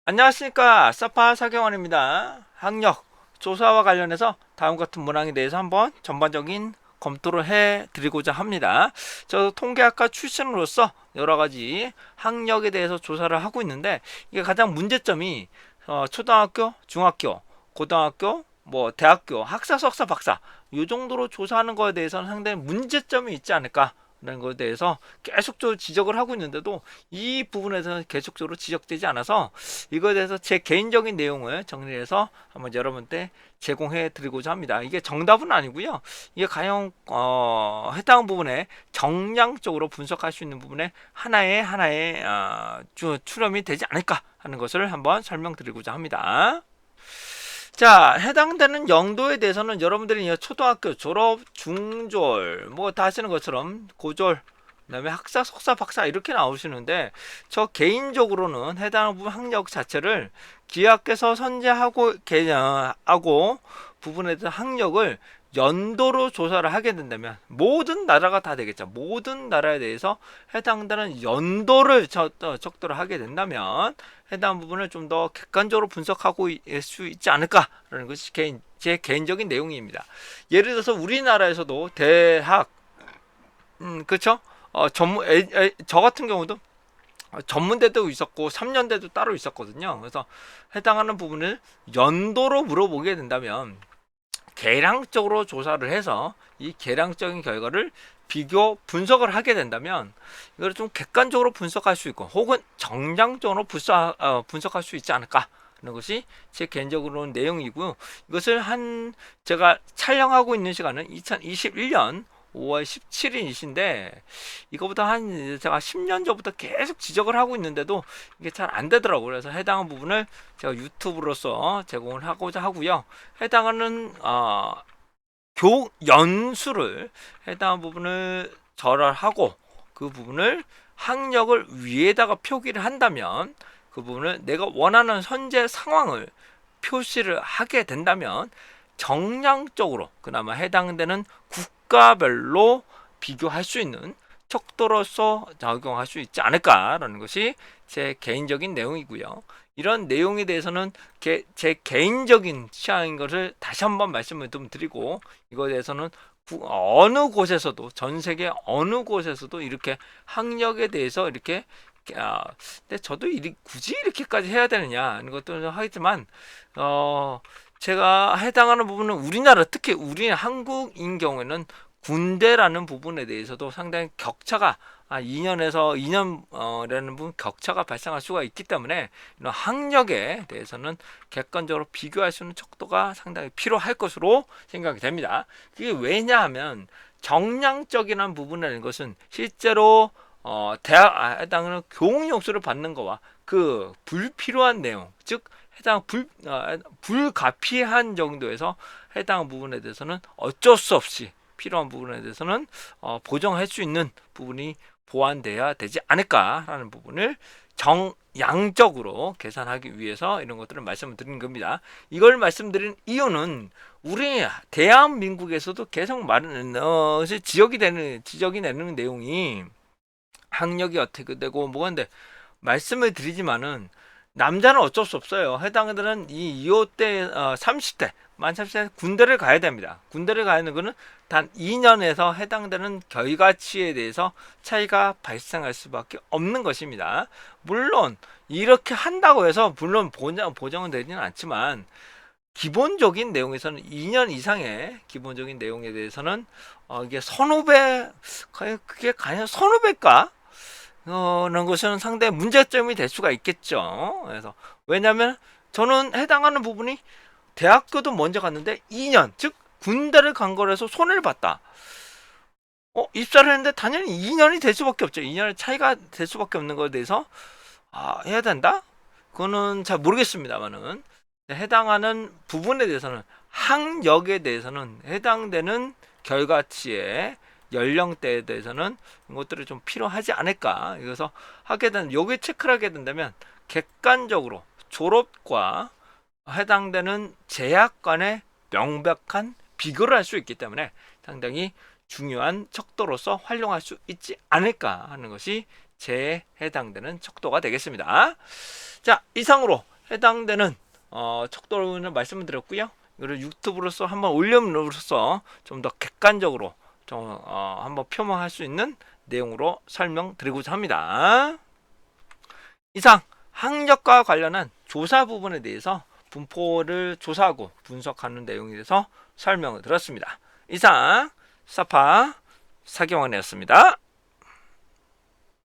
안녕하십니까, 사파 사경원입니다. 학력 조사와 관련해서 다음 같은 문항에 대해서 한번 전반적인 검토를 해 드리고자 합니다. 저 통계학과 출신으로서 여러 가지 학력에 대해서 조사를 하고 있는데, 이게 가장 문제점이 초등학교, 중학교, 고등학교, 뭐 대학교, 학사, 석사, 박사 이 정도로 조사하는 거에 대해서는 상당히 문제점이 있지 않을까 라는 것에 대해서 계속적으로 지적을 하고 있는데도 이 부분에서는 계속적으로 지적되지 않아서, 이거에 대해서 제 개인적인 내용을 정리해서 한번 여러분께 제공해 드리고자 합니다. 이게 정답은 아니고요. 이게 과연 해당 부분에 정량적으로 분석할 수 있는 부분에 하나의 출험이 되지 않을까 하는 것을 한번 설명드리고자 합니다. 자, 해당되는 영도에 대해서는 여러분들이 초등학교 졸업, 중졸, 뭐 다 하시는 것처럼 고졸, 그다음에 학사, 석사, 박사 이렇게 나오시는데, 저 개인적으로는 해당 부분 학력 자체를 기하께서 선제하고 하고 부분에 대한 학력을 연도로 조사를 하게 된다면 모든 나라가 다 되겠죠. 모든 나라에 대해서 해당되는 연도를 척도를 하게 된다면 해당 부분을 좀 더 객관적으로 분석하고 있을 수 있지 않을까라는 것이 제 개인적인 내용입니다. 예를 들어서 우리나라에서도 대학, 그렇죠? 저 같은 경우도 전문대도 있었고 3년대도 따로 있었거든요. 그래서 해당하는 부분을 연도로 물어보게 된다면 계량적으로 조사를 해서 이 계량적인 결과를 비교 분석을 하게 된다면 이걸 좀 객관적으로 분석할 수 있고 혹은 정량적으로 분석할 수 있지 않을까 하는 것이 제 개인적으로는 내용이고요. 이것을 제가 촬영하고 있는 시간은 2021년 5월 17일이신데, 이거보다 제가 10년 전부터 계속 지적을 하고 있는데도 이게 잘 안 되더라고요. 그래서 해당 부분을 제가 유튜브로서 제공을 하고자 하고요. 해당하는 연수를 해당 부분을 절하하고 그 부분을 학력을 위에다가 표기를 한다면, 그 부분을 내가 원하는 현재 상황을 표시를 하게 된다면 정량적으로 그나마 해당되는 국가별로 비교할 수 있는 척도로서 적용할 수 있지 않을까라는 것이 제 개인적인 내용이고요. 이런 내용에 대해서는 제 개인적인 취향인 것을 다시 한번 말씀을 좀 드리고, 이거에 대해서는 어느 곳에서도, 전 세계 어느 곳에서도 이렇게 학력에 대해서 이렇게 근데 저도 굳이 이렇게까지 해야 되느냐 하는 것도 하겠지만, 제가 해당하는 부분은 우리나라, 특히 우리 한국인 경우에는 군대라는 부분에 대해서도 상당히 격차가 2년에서 2년이라는 부분 격차가 발생할 수가 있기 때문에 이런 학력에 대해서는 객관적으로 비교할 수 있는 척도가 상당히 필요할 것으로 생각이 됩니다. 그게 왜냐하면 정량적인 부분이라는 것은 실제로 대학 해당하는 교육 용수를 받는 거와 그 불필요한 내용, 즉 해당 불가피한 정도에서 해당 부분에 대해서는 어쩔 수 없이 필요한 부분에 대해서는 보정할 수 있는 부분이 보완돼야 되지 않을까라는 부분을 정양적으로 계산하기 위해서 이런 것들을 말씀을 드리는 겁니다. 이걸 말씀드린 이유는 우리 대한민국에서도 계속 지적이 되는 내용이 학력이 어떻게 되고 뭐건데, 말씀을 드리지만은 남자는 어쩔 수 없어요. 해당들은 이 25대 30대 만 30대 군대를 가야 됩니다. 군대를 가는 거는 단 2년에서 해당되는 결과치에 대해서 차이가 발생할 수밖에 없는 것입니다. 물론 이렇게 한다고 해서 물론 보정은 되지는 않지만, 기본적인 내용에서는 2년 이상의 기본적인 내용에 대해서는 이게 선후배, 그게 과연 선후배일까? 는 것은 상당히 문제점이 될 수가 있겠죠. 그래서 왜냐하면 저는 해당하는 부분이 대학교도 먼저 갔는데 2년, 즉 군대를 간 거라서 손해를 봤다. 입사를 했는데 당연히 2년이 될 수밖에 없죠. 2년의 차이가 될 수밖에 없는 것에 대해서 해야 된다? 그거는 잘 모르겠습니다만은 해당하는 부분에 대해서는 학력에 대해서는 해당되는 결과치에 연령대에 대해서는 이것들이 좀 필요하지 않을까. 그래서 여기 체크를 하게 된다면 객관적으로 졸업과 해당되는 재학 간의 명백한 비교를 할 수 있기 때문에 상당히 중요한 척도로서 활용할 수 있지 않을까 하는 것이 제 해당되는 척도가 되겠습니다. 자, 이상으로 해당되는 척도를 말씀을 드렸고요. 이거를 유튜브로서 한번 올림으로써 좀 더 객관적으로 좀 한번 표명할 수 있는 내용으로 설명드리고자 합니다. 이상 학력과 관련한 조사 부분에 대해서 분포를 조사하고 분석하는 내용에 대해서 설명을 드렸습니다. 이상 사파 사경원이었습니다.